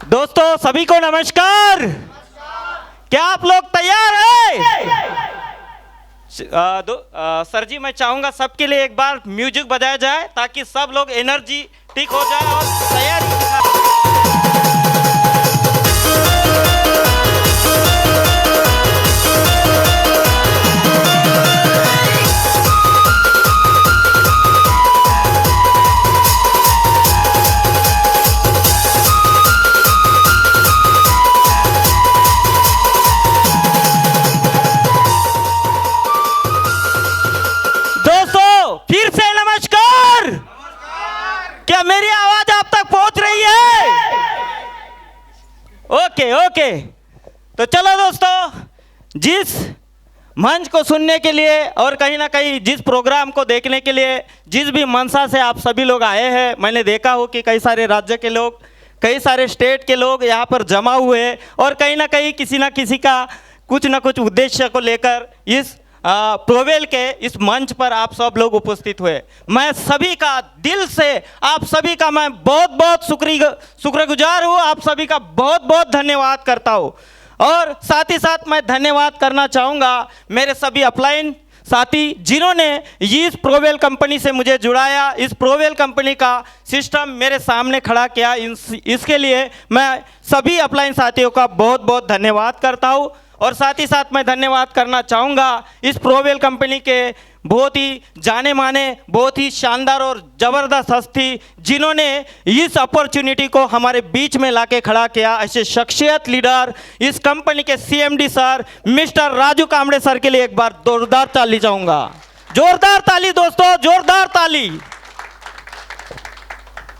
दोस्तों सभी को नमस्कार। क्या आप लोग तैयार हैं? सर जी मैं चाहूंगा सबके लिए एक बार म्यूजिक बजाया जाए ताकि सब लोग एनर्जी ठीक हो जाए और तैयारी। फिर से नमस्कार। क्या मेरी आवाज आप तक पहुंच रही है? ओके। तो चलो दोस्तों, जिस मंच को सुनने के लिए और कहीं ना कहीं जिस प्रोग्राम को देखने के लिए जिस भी मंशा से आप सभी लोग आए हैं, मैंने देखा हो कि कई सारे राज्य के लोग, कई सारे स्टेट के लोग यहाँ पर जमा हुए और कहीं ना कहीं किसी ना किसी का कुछ ना कुछ उद्देश्य को लेकर इस प्रोवेल के इस मंच पर आप सब लोग उपस्थित हुए। मैं सभी का दिल से आप सभी का मैं बहुत बहुत शुक्रगुजार हूँ। आप सभी का बहुत बहुत धन्यवाद करता हूँ और साथ ही साथ मैं धन्यवाद करना चाहूँगा मेरे सभी अपलाइन साथी जिन्होंने इस प्रोवेल कंपनी से मुझे जुड़ाया, इस प्रोवेल कंपनी का सिस्टम मेरे सामने खड़ा किया। इसके लिए मैं सभी अपलाइन साथियों का बहुत बहुत धन्यवाद करता हूँ और साथ ही साथ मैं धन्यवाद करना चाहूँगा इस प्रोवेल कंपनी के बहुत ही जाने माने, बहुत ही शानदार और ज़बरदस्त हस्ती जिन्होंने इस अपॉर्चुनिटी को हमारे बीच में लाके खड़ा किया। ऐसे शख्सियत लीडर इस कंपनी के CMD sir mister Raju Kamde sir के लिए एक बार जोरदार ताली चाहूँगा। जोरदार ताली दोस्तों, जोरदार ताली।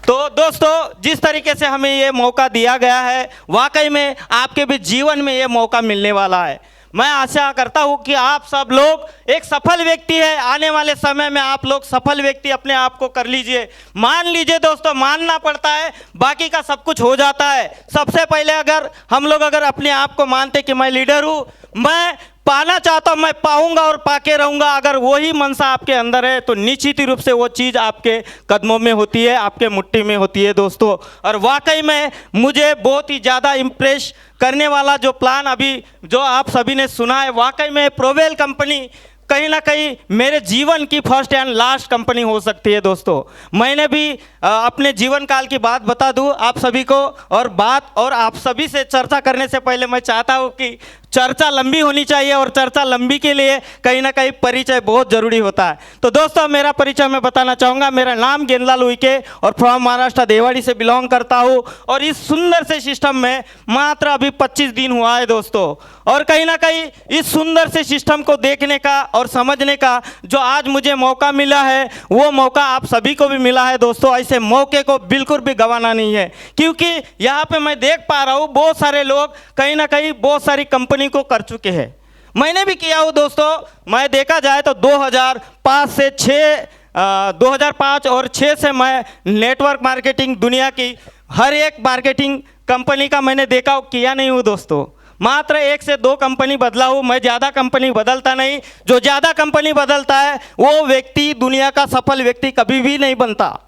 तो दोस्तों, जिस तरीके से हमें ये मौका दिया गया है, वाकई में आपके भी जीवन में ये मौका मिलने वाला है। मैं आशा करता हूँ कि आप सब लोग एक सफल व्यक्ति है, आने वाले समय में आप लोग सफल व्यक्ति अपने आप को कर लीजिए। मान लीजिए दोस्तों, मानना पड़ता है, बाकी का सब कुछ हो जाता है। सबसे पहले अगर हम लोग अपने आप को मानते कि मैं लीडर हूँ, मैं पाना चाहता हूँ, मैं पाऊंगा और पाके रहूंगा, अगर वही मनसा आपके अंदर है तो निश्चित रूप से वो चीज़ आपके कदमों में होती है, आपके मुट्ठी में होती है दोस्तों। और वाकई में मुझे बहुत ही ज़्यादा इम्प्रेस करने वाला जो प्लान अभी जो आप सभी ने सुना है, वाकई में प्रोवेल कंपनी कहीं ना कहीं मेरे जीवन की फर्स्ट एंड लास्ट कंपनी हो सकती है दोस्तों। मैंने भी अपने जीवन काल की बात बता दूं आप सभी को, और आप सभी से चर्चा करने से पहले मैं चाहता हूं कि चर्चा लंबी होनी चाहिए और चर्चा लंबी के लिए कहीं ना कहीं परिचय बहुत ज़रूरी होता है। तो दोस्तों, मेरा परिचय मैं बताना चाहूँगा। मेरा नाम गेंदलाल उइके और फ्रॉम महाराष्ट्र देवाड़ी से बिलोंग करता हूँ और इस सुंदर से सिस्टम में मात्र अभी 25 दिन हुआ है दोस्तों। और कहीं ना कहीं इस सुंदर से सिस्टम को देखने का और समझने का जो आज मुझे मौका मिला है, वो मौका आप सभी को भी मिला है दोस्तों। ऐसे मौके को बिल्कुल भी गंवाना नहीं है, क्योंकि यहाँ पे मैं देख पा रहा हूँ बहुत सारे लोग कहीं ना कहीं बहुत सारी कंपनी को कर चुके हैं। मैंने भी किया हूँ दोस्तों। मैं देखा जाए तो 2005 और 6 से मैं नेटवर्क मार्केटिंग दुनिया की हर एक मार्केटिंग कंपनी का मैंने देखा किया नहीं हूँ दोस्तों। मात्र 1 से 2 कंपनी बदला हूँ। मैं ज़्यादा कंपनी बदलता नहीं। जो ज़्यादा कंपनी बदलता है वो व्यक्ति दुनिया का सफल व्यक्ति कभी भी नहीं बनता।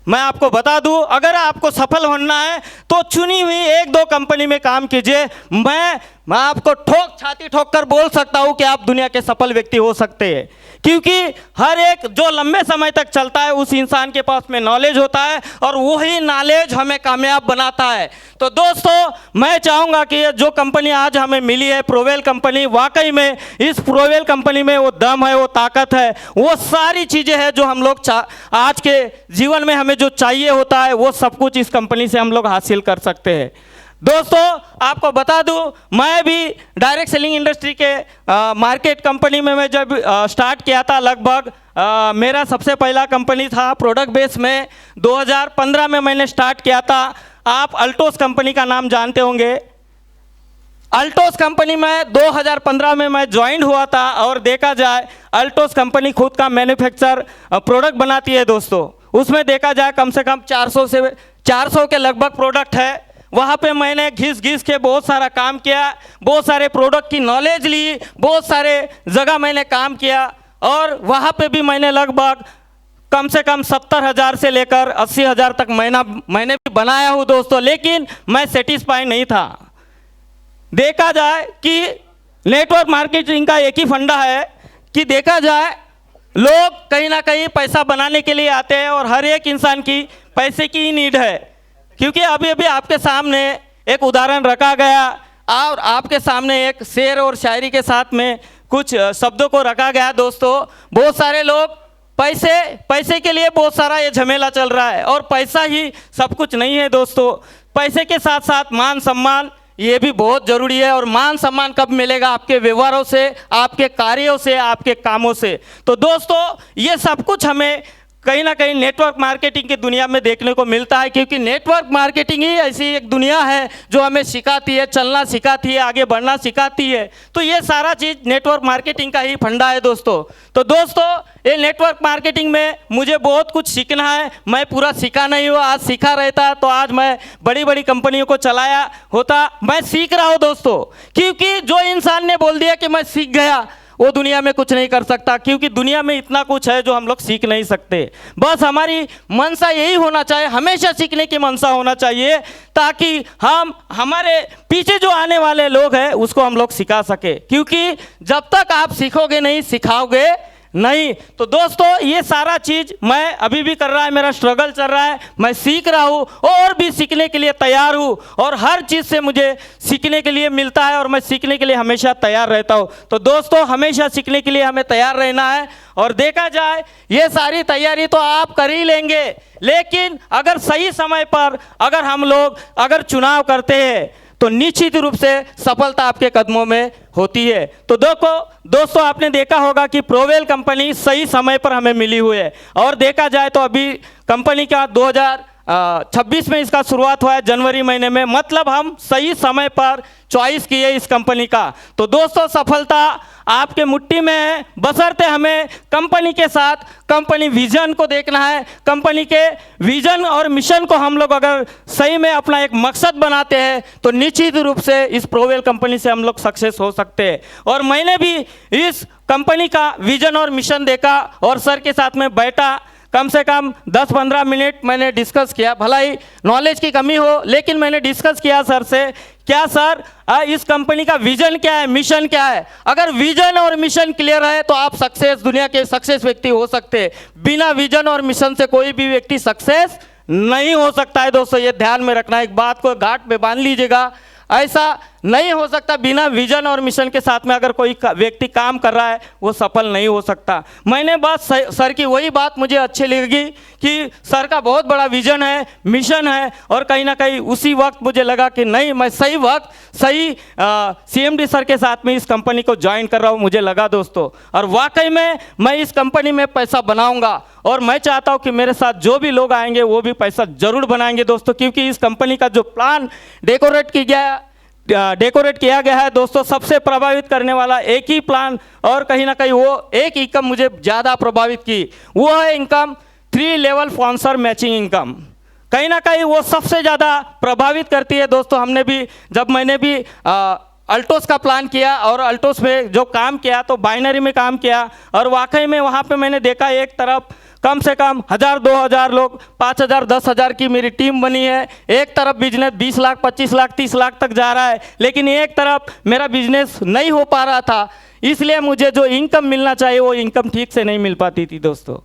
मैं आपको बता दूं, अगर आपको सफल होना है तो चुनी हुई 1-2 कंपनी में काम कीजिए। मैं आपको छाती ठोक कर बोल सकता हूं कि आप दुनिया के सफल व्यक्ति हो सकते हैं, क्योंकि हर एक जो लंबे समय तक चलता है उस इंसान के पास में नॉलेज होता है और वही नॉलेज हमें कामयाब बनाता है। तो दोस्तों, मैं चाहूँगा कि जो कंपनी आज हमें मिली है प्रोवेल कंपनी, वाकई में इस प्रोवेल कंपनी में वो दम है, वो ताकत है, वो सारी चीज़ें हैं जो हम लोग आज के जीवन में हमें जो चाहिए होता है वो सब कुछ इस कंपनी से हम लोग हासिल कर सकते हैं। दोस्तों, आपको बता दूं, मैं भी डायरेक्ट सेलिंग इंडस्ट्री के मार्केट कंपनी में मैं जब स्टार्ट किया था, लगभग मेरा सबसे पहला कंपनी था प्रोडक्ट बेस में 2015 में मैंने स्टार्ट किया था। आप अल्टोस कंपनी का नाम जानते होंगे। अल्टोस कंपनी में 2015 में मैं ज्वाइन हुआ था और देखा जाए अल्टोस कंपनी खुद का मैन्युफैक्चर प्रोडक्ट बनाती है दोस्तों। उसमें देखा जाए कम से कम 400 के लगभग प्रोडक्ट है। वहाँ पे मैंने घिस के बहुत सारा काम किया, बहुत सारे प्रोडक्ट की नॉलेज ली, बहुत सारे जगह मैंने काम किया और वहाँ पे भी मैंने लगभग कम से कम 70,000 से लेकर 80,000 तक मैंने भी बनाया हूँ दोस्तों, लेकिन मैं सेटिस्फाई नहीं था। देखा जाए कि नेटवर्क मार्केटिंग का एक ही फंडा है कि देखा जाए लोग कहीं ना कहीं पैसा बनाने के लिए आते हैं और हर एक इंसान की पैसे की ही नीड है। क्योंकि अभी अभी आपके सामने एक उदाहरण रखा गया और आपके सामने एक शेर और शायरी के साथ में कुछ शब्दों को रखा गया दोस्तों। बहुत सारे लोग पैसे के लिए बहुत सारा ये झमेला चल रहा है और पैसा ही सब कुछ नहीं है दोस्तों। पैसे के साथ साथ मान सम्मान ये भी बहुत ज़रूरी है। और मान सम्मान कब मिलेगा? आपके व्यवहारों से, आपके कार्यों से, आपके कामों से। तो दोस्तों ये सब कुछ हमें कहीं ना कहीं नेटवर्क मार्केटिंग की दुनिया में देखने को मिलता है, क्योंकि नेटवर्क मार्केटिंग ही ऐसी एक दुनिया है जो हमें सिखाती है, चलना सिखाती है, आगे बढ़ना सिखाती है। तो ये सारा चीज़ नेटवर्क मार्केटिंग का ही फंडा है दोस्तों। तो दोस्तों ये नेटवर्क मार्केटिंग में मुझे बहुत कुछ सीखना है। मैं पूरा सीखा नहीं हुआ, आज सीखा रहता तो आज मैं बड़ी बड़ी कंपनियों को चलाया होता। मैं सीख रहा हूँ दोस्तों, क्योंकि जो इंसान ने बोल दिया कि मैं सीख गया वो दुनिया में कुछ नहीं कर सकता, क्योंकि दुनिया में इतना कुछ है जो हम लोग सीख नहीं सकते। बस हमारी मनसा यही होना चाहिए, हमेशा सीखने की मनसा होना चाहिए, ताकि हम हमारे पीछे जो आने वाले लोग हैं उसको हम लोग सिखा सके। क्योंकि जब तक आप सीखोगे नहीं, सिखाओगे नहीं। तो दोस्तों ये सारा चीज़ मैं अभी भी कर रहा है, मेरा स्ट्रगल चल रहा है, मैं सीख रहा हूँ और भी सीखने के लिए तैयार हूँ। और हर चीज़ से मुझे सीखने के लिए मिलता है और मैं सीखने के लिए हमेशा तैयार रहता हूँ। तो दोस्तों हमेशा सीखने के लिए हमें तैयार रहना है। और देखा जाए ये सारी तैयारी तो आप कर ही लेंगे, लेकिन अगर सही समय पर अगर हम लोग अगर चुनाव करते हैं तो निश्चित रूप से सफलता आपके कदमों में होती है। तो दोस्तों आपने देखा होगा कि प्रोवेल कंपनी सही समय पर हमें मिली हुई है। और देखा जाए तो अभी कंपनी का 2026 में इसका शुरुआत हुआ है, जनवरी महीने में। मतलब हम सही समय पर चॉइस किए इस कंपनी का। तो दोस्तों सफलता आपके मुट्ठी में है, बशर्ते हमें कंपनी के साथ कंपनी विजन को देखना है। कंपनी के विजन और मिशन को हम लोग अगर सही में अपना एक मकसद बनाते हैं तो निश्चित रूप से इस प्रोवेल कंपनी से हम लोग सक्सेस हो सकते हैं। और मैंने भी इस कंपनी का विजन और मिशन देखा और सर के साथ में बैठा, कम से कम 10-15 मिनट मैंने डिस्कस किया। भला ही नॉलेज की कमी हो, लेकिन मैंने डिस्कस किया सर से, क्या सर इस कंपनी का विजन क्या है, मिशन क्या है। अगर विजन और मिशन क्लियर है तो आप सक्सेस, दुनिया के सक्सेस व्यक्ति हो सकते हैं। बिना विजन और मिशन से कोई भी व्यक्ति सक्सेस नहीं हो सकता है दोस्तों। ये ध्यान में रखना, एक बात को गांठ में बांध लीजिएगा, ऐसा नहीं हो सकता। बिना विजन और मिशन के साथ में अगर कोई व्यक्ति काम कर रहा है वो सफल नहीं हो सकता। मैंने बस सर की वही बात मुझे अच्छी लगी कि सर का बहुत बड़ा विजन है, मिशन है, और कहीं ना कहीं उसी वक्त मुझे लगा कि नहीं, मैं सही वक्त सही CMD सर के साथ में इस कंपनी को ज्वाइन कर रहा हूँ, मुझे लगा दोस्तों। और वाकई में मैं इस कंपनी में पैसा बनाऊंगा और मैं चाहता हूँ कि मेरे साथ जो भी लोग आएंगे वो भी पैसा जरूर बनाएंगे दोस्तों। क्योंकि इस कंपनी का जो प्लान डेकोरेट किया गया है दोस्तों, सबसे प्रभावित करने वाला एक ही प्लान, और कहीं ना कहीं वो एक इनकम मुझे ज़्यादा प्रभावित की, वो है income 3 level sponsor matching income. कहीं ना कहीं वो सबसे ज़्यादा प्रभावित करती है दोस्तों। मैंने भी अल्टोस का प्लान किया और अल्टोस में जो काम किया तो बाइनरी में काम किया, और वाकई में वहाँ पे मैंने देखा एक तरफ कम से कम 1000-2000 लोग, 5000-10,000 की मेरी टीम बनी है। एक तरफ बिजनेस 20 लाख, 25 लाख, 30 लाख तक जा रहा है, लेकिन एक तरफ मेरा बिजनेस नहीं हो पा रहा था। इसलिए मुझे जो इनकम मिलना चाहिए वो इनकम ठीक से नहीं मिल पाती थी दोस्तों।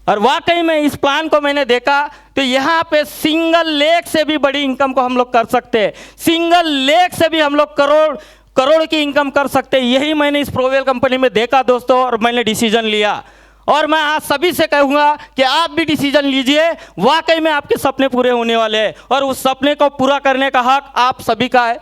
और वाकई में इस प्लान को मैंने देखा तो यहाँ पे सिंगल लेग से भी बड़ी इनकम को हम लोग कर सकते हैं। सिंगल लेग से भी हम लोग करोड़ की इनकम कर सकते हैं। यही मैंने इस प्रोवेल कंपनी में देखा दोस्तों, और मैंने डिसीजन लिया। और मैं आज सभी से कहूँगा कि आप भी डिसीजन लीजिए, वाकई में आपके सपने पूरे होने वाले हैं, और उस सपने को पूरा करने का हक आप सभी का है,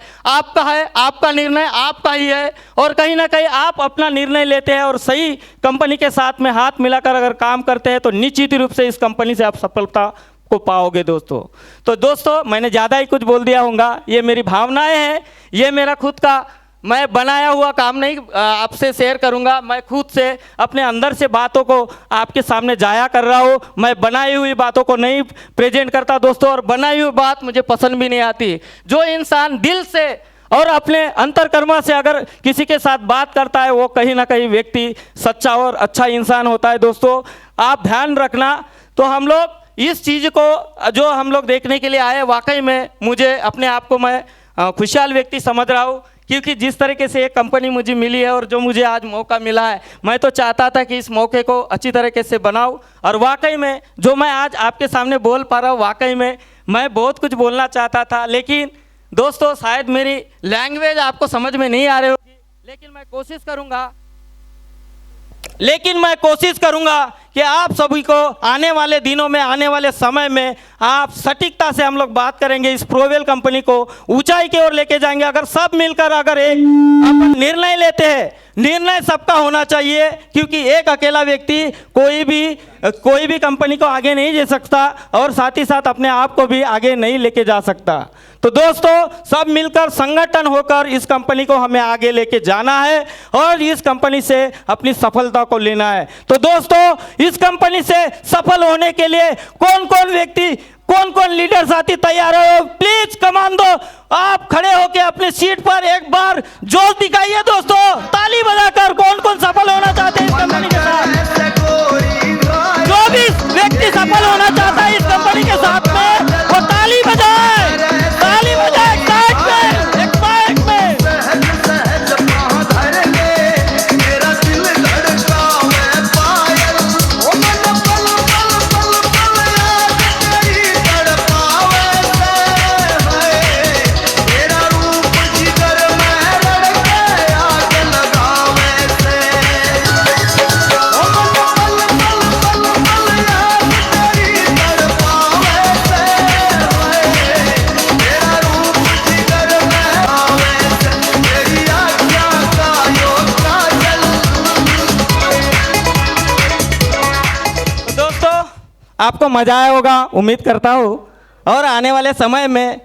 आपका निर्णय आपका ही है। और कहीं ना कहीं आप अपना निर्णय लेते हैं और सही कंपनी के साथ में हाथ मिलाकर अगर काम करते हैं तो निश्चित रूप से इस कंपनी से आप सफलता को पाओगे दोस्तों। तो दोस्तों मैंने ज़्यादा ही कुछ बोल दिया होगा, ये मेरी भावनाएं हैं, ये मेरा खुद का मैं बनाया हुआ काम नहीं आपसे शेयर करूंगा। मैं खुद से अपने अंदर से बातों को आपके सामने जाया कर रहा हूँ। मैं बनाई हुई बातों को नहीं प्रेजेंट करता दोस्तों, और बनाई हुई बात मुझे पसंद भी नहीं आती। जो इंसान दिल से और अपने अंतर्कर्मा से अगर किसी के साथ बात करता है वो कहीं ना कहीं व्यक्ति सच्चा और अच्छा इंसान होता है। दोस्तों आप ध्यान रखना। तो हम लोग इस चीज़ को जो हम लोग देखने के लिए आए, वाकई में मुझे अपने आप को मैं खुशहाल व्यक्ति समझ रहा हूँ, क्योंकि जिस तरीके से एक कंपनी मुझे मिली है और जो मुझे आज मौका मिला है, मैं तो चाहता था कि इस मौके को अच्छी तरीके से बनाऊं। और वाकई में जो मैं आज आपके सामने बोल पा रहा हूँ, वाकई में मैं बहुत कुछ बोलना चाहता था, लेकिन दोस्तों शायद मेरी लैंग्वेज आपको समझ में नहीं आ रही होगी, लेकिन मैं कोशिश करूंगा कि आप सभी को आने वाले दिनों में, आने वाले समय में आप सटीकता से हम लोग बात करेंगे, इस प्रोवेल कंपनी को ऊंचाई की ओर लेके जाएंगे। अगर सब मिलकर अगर एक अपन निर्णय लेते हैं, निर्णय सबका होना चाहिए, क्योंकि एक अकेला व्यक्ति कोई भी कंपनी को आगे नहीं ले सकता और साथ ही साथ अपने आप को भी आगे नहीं लेके जा सकता। तो दोस्तों सब मिलकर संगठन होकर इस कंपनी को हमें आगे लेके जाना है और इस कंपनी से अपनी सफलता को लेना है। तो दोस्तों इस कंपनी से सफल होने के लिए कौन कौन लीडर साथी तैयार हो, प्लीज कमान दो, आप खड़े होकर अपने सीट पर एक बार जोश दिखाइए दोस्तों, ताली बजाकर। कौन सफल होना चाहते हैं इस कंपनी के साथ? जो भी व्यक्ति सफल होना चाहता है इस कंपनी के साथ में, वो ताली बजाए, ताली बजाए एक माइक में। आपको मज़ा आया होगा उम्मीद करता हूँ, और आने वाले समय में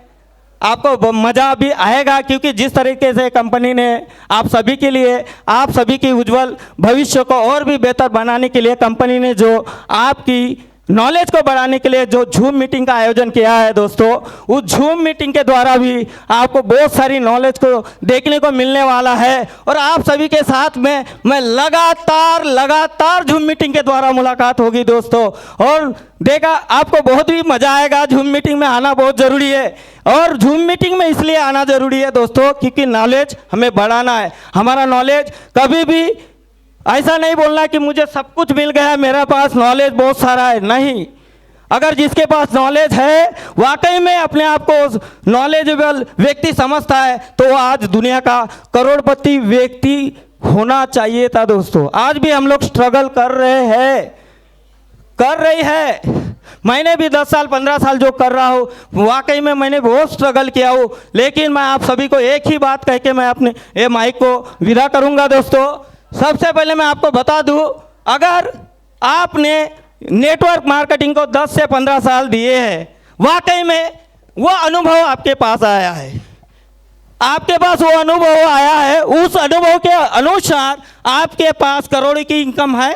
आपको मज़ा भी आएगा, क्योंकि जिस तरीके से कंपनी ने आप सभी के लिए, आप सभी की उज्जवल भविष्य को और भी बेहतर बनाने के लिए कंपनी ने जो आपकी नॉलेज को बढ़ाने के लिए जो झूम मीटिंग का आयोजन किया है दोस्तों, उस झूम मीटिंग के द्वारा भी आपको बहुत सारी नॉलेज को देखने को मिलने वाला है। और आप सभी के साथ में मैं लगातार झूम मीटिंग के द्वारा मुलाकात होगी दोस्तों, और देखा आपको बहुत ही मज़ा आएगा। झूम मीटिंग में आना बहुत ज़रूरी है, और झूम मीटिंग में इसलिए आना ज़रूरी है दोस्तों क्योंकि नॉलेज हमें बढ़ाना है। हमारा नॉलेज कभी भी ऐसा नहीं बोलना कि मुझे सब कुछ मिल गया, मेरे पास नॉलेज बहुत सारा है, नहीं। अगर जिसके पास नॉलेज है, वाकई में अपने आप को नॉलेजेबल व्यक्ति समझता है, तो वो आज दुनिया का करोड़पति व्यक्ति होना चाहिए था दोस्तों। आज भी हम लोग स्ट्रगल कर रही है। मैंने भी 10 साल 15 साल जो कर रहा हूँ, वाकई में मैंने बहुत स्ट्रगल किया हूँ, लेकिन मैं आप सभी को एक ही बात कह के मैं अपने ये माइक को विदा करूँगा दोस्तों। सबसे पहले मैं आपको बता दूं, अगर आपने नेटवर्क मार्केटिंग को 10 से 15 साल दिए हैं, वाकई में वो अनुभव आपके पास आया है, आपके पास वो अनुभव आया है, उस अनुभव के अनुसार आपके पास करोड़ों की इनकम है?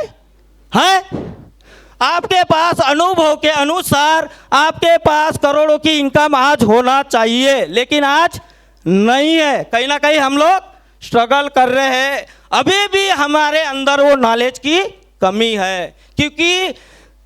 आपके पास अनुभव के अनुसार आपके पास करोड़ों की इनकम आज होना चाहिए, लेकिन आज नहीं है। कहीं ना कहीं हम लोग स्ट्रगल कर रहे हैं, अभी भी हमारे अंदर वो नॉलेज की कमी है, क्योंकि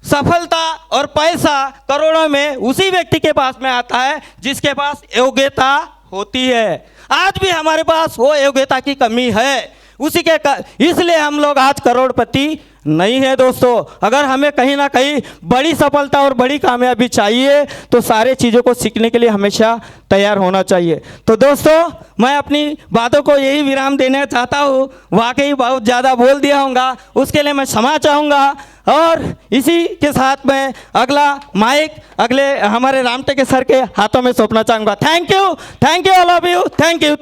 सफलता और पैसा करोड़ों में उसी व्यक्ति के पास में आता है जिसके पास योग्यता होती है। आज भी हमारे पास वो योग्यता की कमी है, इसलिए हम लोग आज करोड़पति नहीं है दोस्तों। अगर हमें कहीं ना कहीं बड़ी सफलता और बड़ी कामयाबी चाहिए तो सारे चीज़ों को सीखने के लिए हमेशा तैयार होना चाहिए। तो दोस्तों मैं अपनी बातों को यही विराम देना चाहता हूँ, वाकई बहुत ज़्यादा बोल दिया होगा, उसके लिए मैं क्षमा चाहूँगा। और इसी के साथ मैं अगला माइक अगले हमारे रामटेके सर के हाथों में सौंपना चाहूँगा। Thank you all of you, thank you.